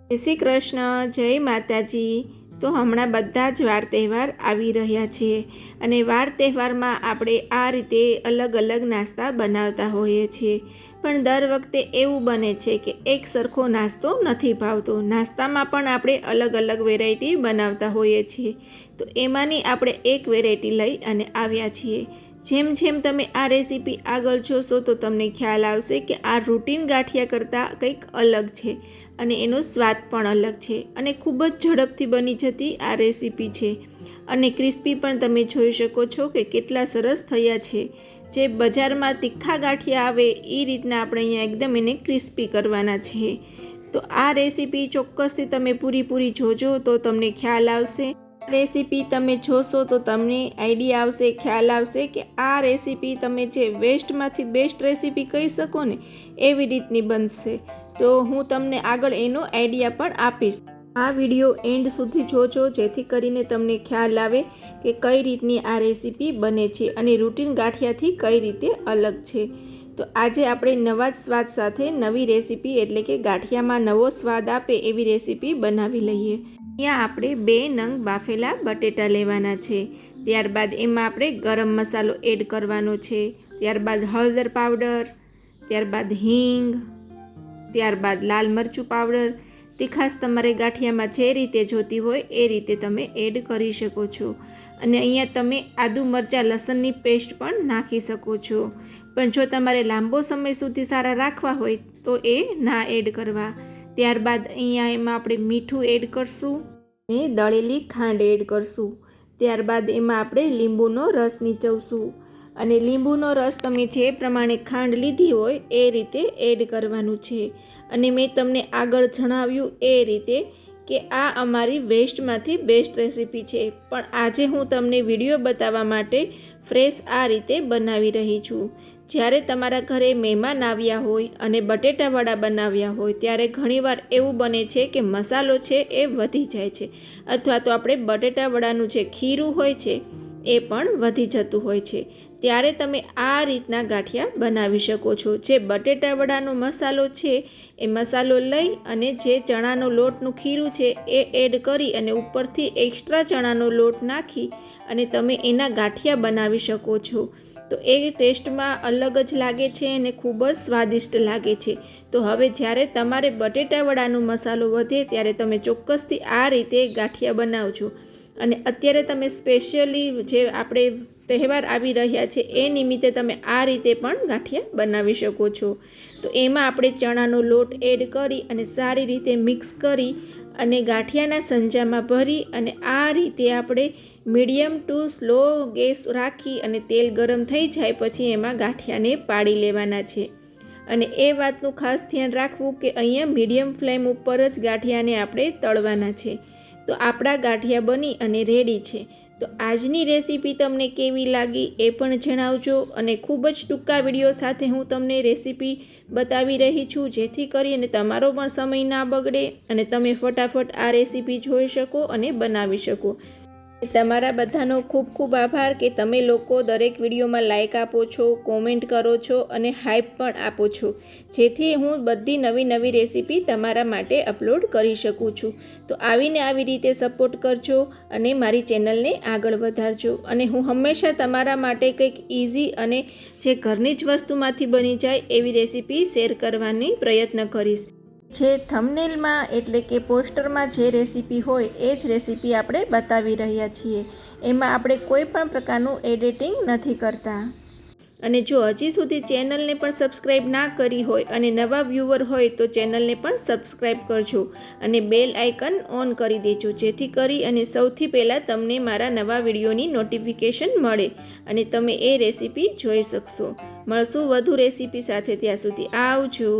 જય શ્રી કૃષ્ણ, જય માતાજી। તો હમણાં બધા જ વાર તહેવાર આવી રહ્યા છે અને વાર તહેવારમાં આપણે આ રીતે અલગ અલગ નાસ્તા બનાવતા હોઈએ છીએ, પણ દર વખતે એવું બને છે કે એક સરખો નાસ્તો નથી ભાવતો। નાસ્તામાં પણ આપણે અલગ અલગ વેરાયટી બનાવતા હોઈએ છીએ, તો એમાંની આપણે એક વેરાયટી લઈ અને આવ્યા છીએ। જેમ જેમ તમે આ રેસીપી આગળ જોશો તો તમને ખ્યાલ આવશે કે આ રૂટીન ગાંઠિયા કરતાં કંઈક અલગ છે અને એનો સ્વાદ પણ અલગ છે અને ખૂબ જ ઝડપથી બની જતી આ રેસીપી છે અને ક્રિસ્પી પણ તમે જોઈ શકો છો કે કેટલા સરસ થયા છે। જે બજારમાં તીખા ગાંઠિયા આવે એ રીતના આપણે અહીંયા એકદમ એને ક્રિસ્પી કરવાના છે। તો આ રેસીપી ચોક્કસથી તમે પૂરી જોજો તો તમને ખ્યાલ આવશે। રેસીપી તમે જોશો તો તમને આઈડિયા આવશે, ખ્યાલ આવશે કે આ રેસીપી તમે જે વેસ્ટમાંથી બેસ્ટ રેસીપી કહી શકો ને એવી રીતની બનશે। તો હું તમને આગળ એનો આઈડિયા પણ આપીશ। આ વિડીયો એન્ડ સુધી જોજો જેથી કરીને તમને ખ્યાલ આવે કે કઈ રીતની આ રેસીપી બને છે અને રૂટીન ગાંઠિયાથી કઈ રીતે અલગ છે। તો આજે આપણે નવા જ સ્વાદ સાથે નવી રેસીપી એટલે કે ગાંઠિયામાં નવો સ્વાદ આપે એવી રેસીપી બનાવી લઈએ। અહીંયા આપણે 2 નંગ બાફેલા બટેટા લેવાના છે, ત્યારબાદ એમાં આપણે ગરમ મસાલો એડ કરવાનો છે, ત્યારબાદ હળદર પાવડર, ત્યારબાદ હિંગ, ત્યારબાદ લાલ મરચું પાવડર। તીખાશ તમારે ગાંઠિયામાં જે રીતે જોતી હોય એ રીતે તમે એડ કરી શકો છો અને અહીંયા તમે આદુ મરચાં લસણની પેસ્ટ પણ નાખી શકો છો, પણ જો તમારે લાંબો સમય સુધી સારા રાખવા હોય તો એ ના એડ કરવા। ત્યારબાદ અહીંયા એમાં આપણે મીઠું એડ કરશું અને દળેલી ખાંડ એડ કરશું, ત્યારબાદ એમાં આપણે લીંબુનો રસ નીચવશું અને લીંબુનો રસ તમે જે પ્રમાણે ખાંડ લીધી હોય એ રીતે એડ કરવાનું છે। અને મેં તમને આગળ જણાવ્યું એ રીતે કે આ અમારી વેસ્ટમાંથી બેસ્ટ રેસીપી છે, પણ આજે હું તમને વિડીયો બતાવવા માટે ફ્રેશ આ રીતે બનાવી રહી છું। જ્યારે તમારા ઘરે મહેમાન આવ્યા હોય અને બટેટાવડા બનાવ્યા હોય ત્યારે ઘણીવાર એવું બને છે કે મસાલો છે એ વધી જાય છે અથવા તો આપણે બટેટાવડાનું જે ખીરું હોય છે એ પણ વધી જતું હોય છે, ત્યારે તમે આ રીતના ગાંઠિયા બનાવી શકો છો। જે બટેટાવડાનો મસાલો છે એ મસાલો લઈ અને જે ચણાનો લોટનું ખીરું છે એ એડ કરી અને ઉપરથી એક્સ્ટ્રા ચણાનો લોટ નાખી અને તમે એના ગાંઠિયા બનાવી શકો છો। તો એ ટેસ્ટમાં અલગ જ લાગે છે અને ખૂબ જ સ્વાદિષ્ટ લાગે છે। તો હવે જ્યારે તમારે બટેટાવડાનો મસાલો વધે ત્યારે તમે ચોક્કસથી આ રીતે ગાંઠિયા બનાવજો અને અત્યારે તમે સ્પેશિયલી જે આપણે તહેવાર આવી રહ્યા છે એ નિમિત્તે તમે આ રીતે પણ ગાંઠિયા બનાવી શકો છો। તો એમાં આપણે ચણાનો લોટ એડ કરી અને સારી રીતે મિક્સ કરી અને ગાંઠિયાના સંજામાં ભરી અને આ રીતે આપણે મીડિયમ ટુ સ્લો ગેસ રાખી અને તેલ ગરમ થઈ જાય પછી એમાં ગાંઠિયાને પાડી લેવાના છે અને એ વાતનું ખાસ ધ્યાન રાખવું કે અહીંયા મીડિયમ ફ્લેમ ઉપર જ ગાંઠિયાને આપણે તળવાના છે। તો આપણા ગાંઠિયા બની અને રેડી છે। તો આજની રેસીપી તમને કેવી લાગી એ પણ જણાવજો અને ખૂબ જ ટૂંકા વિડીયો સાથે હું તમને રેસીપી બતાવી રહી છું જેથી કરીને તમારો પણ સમય ના બગડે અને તમે ફટાફટ આ રેસીપી જોઈ શકો અને બનાવી શકો। તમારા બધાનો ખૂબ ખૂબ આભાર કે તમે લોકો દરેક વિડીયોમાં લાઈક આપો છો, કોમેન્ટ કરો છો અને હાઈપ પણ આપો છો, જેથી હું બધી નવી રેસીપી તમારા માટે અપલોડ કરી શકું છું। તો આવીને આવી રીતે સપોર્ટ કરજો અને મારી ચેનલને આગળ વધારજો અને હું હંમેશા તમારા માટે કંઈક ઇઝી અને જે ઘરની જ વસ્તુમાંથી બની જાય એવી રેસીપી શેર કરવાની પ્રયત્ન કરીશ। જે થંબનેલમાં એટલે કે પોસ્ટરમાં જે રેસીપી હોય એ જ રેસીપી આપણે બતાવી રહ્યા છીએ, એમાં આપણે કોઈ પણ પ્રકારનું એડિટિંગ નથી કરતા। અને જો હજી સુધી ચેનલને પણ સબસ્ક્રાઈબ ના કરી હોય અને નવા વ્યૂવર હોય તો ચેનલને પણ સબસ્ક્રાઈબ કરજો અને બેલ આઇકન ઓન કરી દેજો જેથી કરી અને સૌથી પહેલાં તમને મારા નવા વિડીયોની નોટિફિકેશન મળે અને તમે એ રેસીપી જોઈ શકશો। મળશું વધુ રેસીપી સાથે, ત્યાં સુધી આવજો।